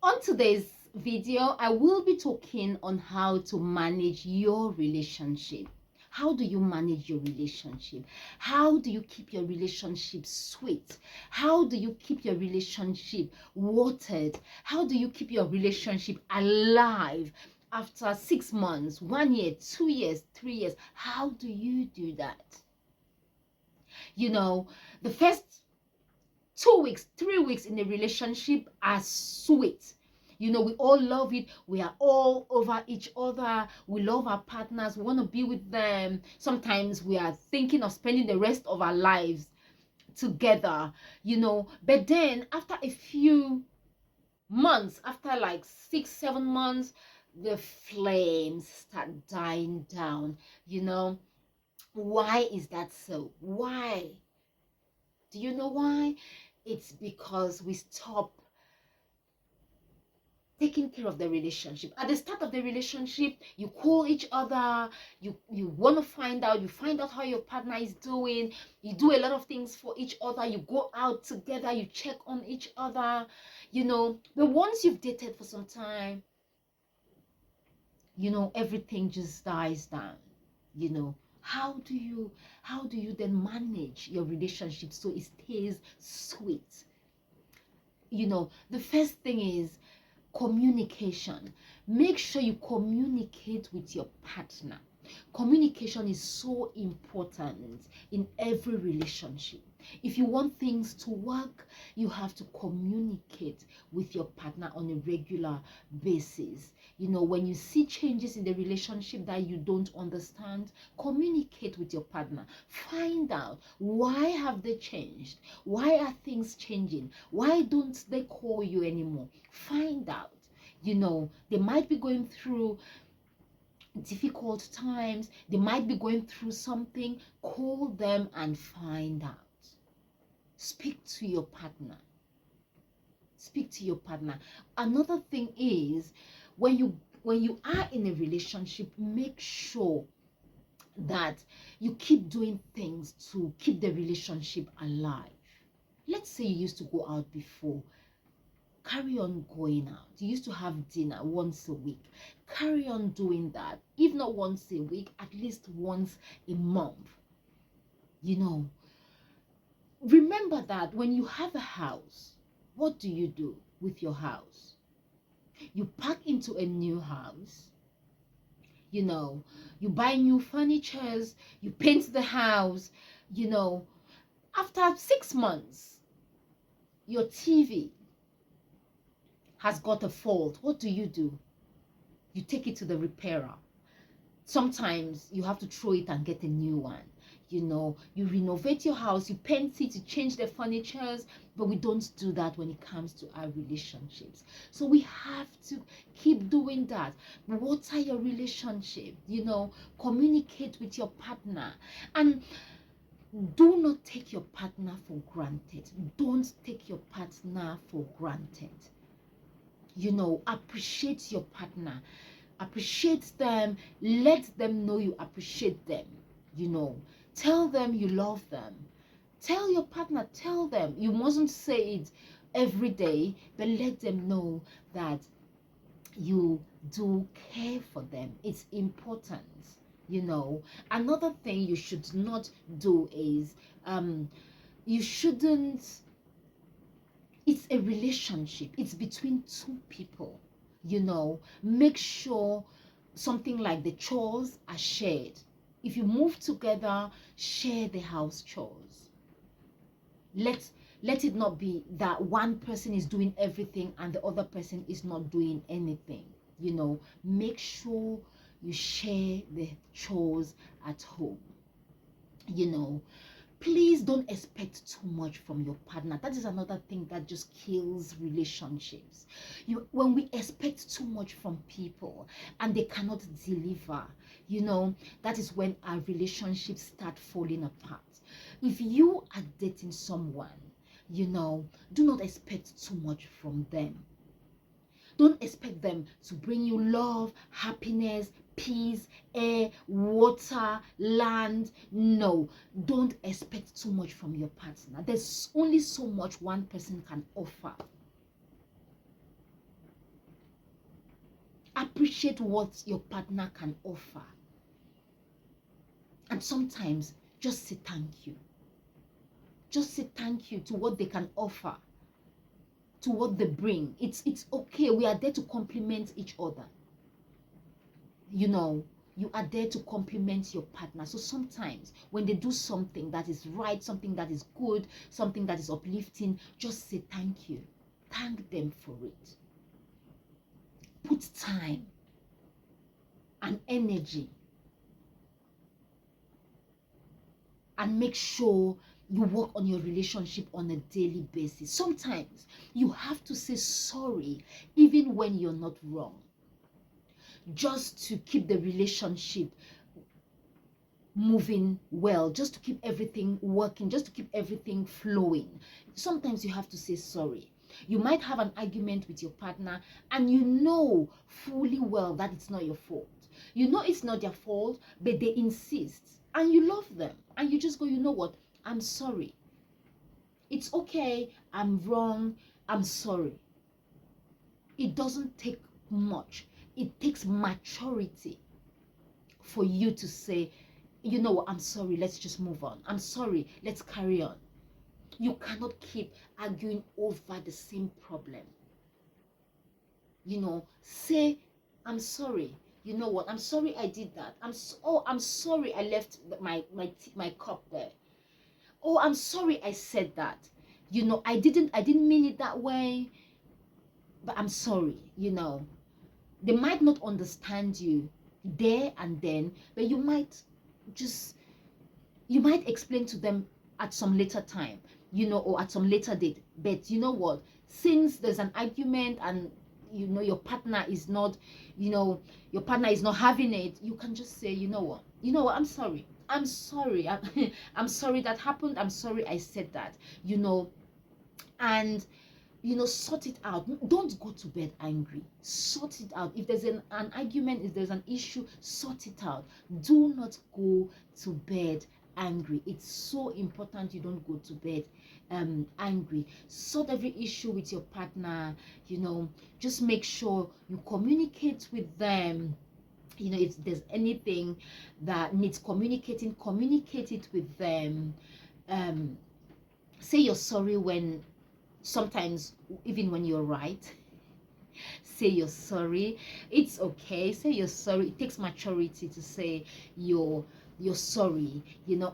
On today's video, I will be talking on how to manage your relationship. How do you manage your relationship? How do you keep your relationship sweet? How do you keep your relationship watered? How do you keep your relationship alive after 6 months, 1 year, 2 years, 3 years? How do you do that? You know, the first 2 weeks, 3 weeks in a relationship are sweet. You know, we all love it. We are all over each other. We love our partners. We want to be with them. Sometimes we are thinking of spending the rest of our lives together, you know. But then after a few months, after like 6, 7 months, the flames start dying down, you know. Why is that so? Why? Do you know why? It's because we stop taking care of the relationship. At the start of the relationship, you call each other, you want to find out how your partner is doing, you do a lot of things for each other, you go out together, you check on each other, you know. But once you've dated for some time, you know, everything just dies down, you know. How do you then manage your relationship so it stays sweet? You know, the first thing is communication. Make sure you communicate with your partner. Communication is so important in every relationship. If you want things to work, you have to communicate with your partner on a regular basis. You know, when you see changes in the relationship that you don't understand, communicate with your partner. Find out, why have they changed? Why are things changing? Why don't they call you anymore? Find out. You know, they might be going through difficult times, they might be going through something. Call them and find out. Speak to your partner. Speak to your partner. Another thing is, when you are in a relationship, make sure that you keep doing things to keep the relationship alive. Let's say you used to go out before. Carry on going out. You used to have dinner once a week. Carry on doing that. If not once a week, at least once a month. You know, remember that when you have a house, what do you do with your house? You pack into a new house. You know, you buy new furnitures, you paint the house. You know, after 6 months, your TV has got a fault. What do? You take it to the repairer. Sometimes you have to throw it and get a new one. You know, you renovate your house, you paint it, you change the furnitures, but we don't do that when it comes to our relationships. So we have to keep doing that. Water your relationship, you know, communicate with your partner, and do not take your partner for granted. Don't take your partner for granted. You know, appreciate your partner. Appreciate them. Let them know you appreciate them. You know, tell them you love them. Tell your partner, tell them. You mustn't say it every day, but let them know that you do care for them. It's important. You know, another thing you should not do is you shouldn't, it's a relationship, it's between two people. You know, make sure something like the chores are shared. If you move together, share the house chores. Let it not be that one person is doing everything and the other person is not doing anything. You know, make sure you share the chores at home. You know, please don't expect too much from your partner. That is another thing that just kills relationships. When we expect too much from people and they cannot deliver, you know, that is when our relationships start falling apart. If you are dating someone, you know, do not expect too much from them. Don't expect them to bring you love, happiness, peace, air, water, land. No, don't expect too much from your partner. There's only so much one person can offer. appreciate what your partner can offer. And sometimes just say thank you. Just say thank you to what they can offer, to what they bring. It's okay. We are there to complement each other. You know, you are there to complement your partner. So sometimes when they do something that is right, something that is good, something that is uplifting, just say thank you. Thank them for it. Put time and energy, and make sure you work on your relationship on a daily basis. Sometimes you have to say sorry even when you're not wrong, just to keep the relationship moving well, just to keep everything working, just to keep everything flowing. Sometimes you have to say sorry. You might have an argument with your partner and you know fully well that it's not your fault. You know it's not their fault, but they insist and you love them and you just go, you know what, I'm sorry. It's okay, I'm wrong, I'm sorry. It doesn't take much. It takes maturity for you to say, you know what, I'm sorry, let's just move on. I'm sorry, let's carry on. You cannot keep arguing over the same problem. You know, say, I'm sorry. You know what, I'm sorry I did that. I'm sorry I left my cup there. Oh, I'm sorry I said that. You know, I didn't mean it that way, but I'm sorry. You know, they might not understand you there and then, but you might explain to them at some later time, you know, or at some later date. But you know what, since there's an argument and you know your partner is not, your partner is not having it, you can just say, you know what, I'm sorry, I'm sorry that happened, I'm sorry I said that, you know, and sort it out. Don't go to bed angry. Sort it out. If there's an argument, if there's an issue, sort it out. Do not go to bed angry. It's so important you don't go to bed angry. Sort every issue with your partner. Just make sure you communicate with them. If there's anything that needs communicating, communicate it with them. Say you're sorry when sometimes, even when you're right. Say you're sorry. It's okay. Say you're sorry. It takes maturity to say you're sorry,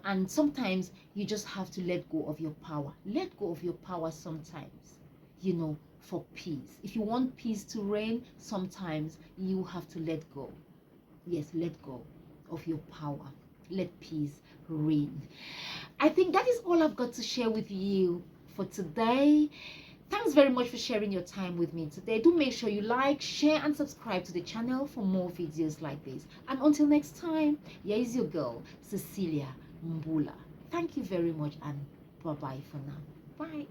and sometimes you just have to let go of your power. Let go of your power sometimes, for peace. If you want peace to reign, sometimes you have to let go. Yes, let go of your power. Let peace reign. I think that is all I've got to share with you for today. Thanks very much for sharing your time with me today. Do make sure you like, share, and subscribe to the channel for more videos like this. And until next time, here is your girl, Cecilia Mbula. Thank you very much, and bye-bye for now. Bye.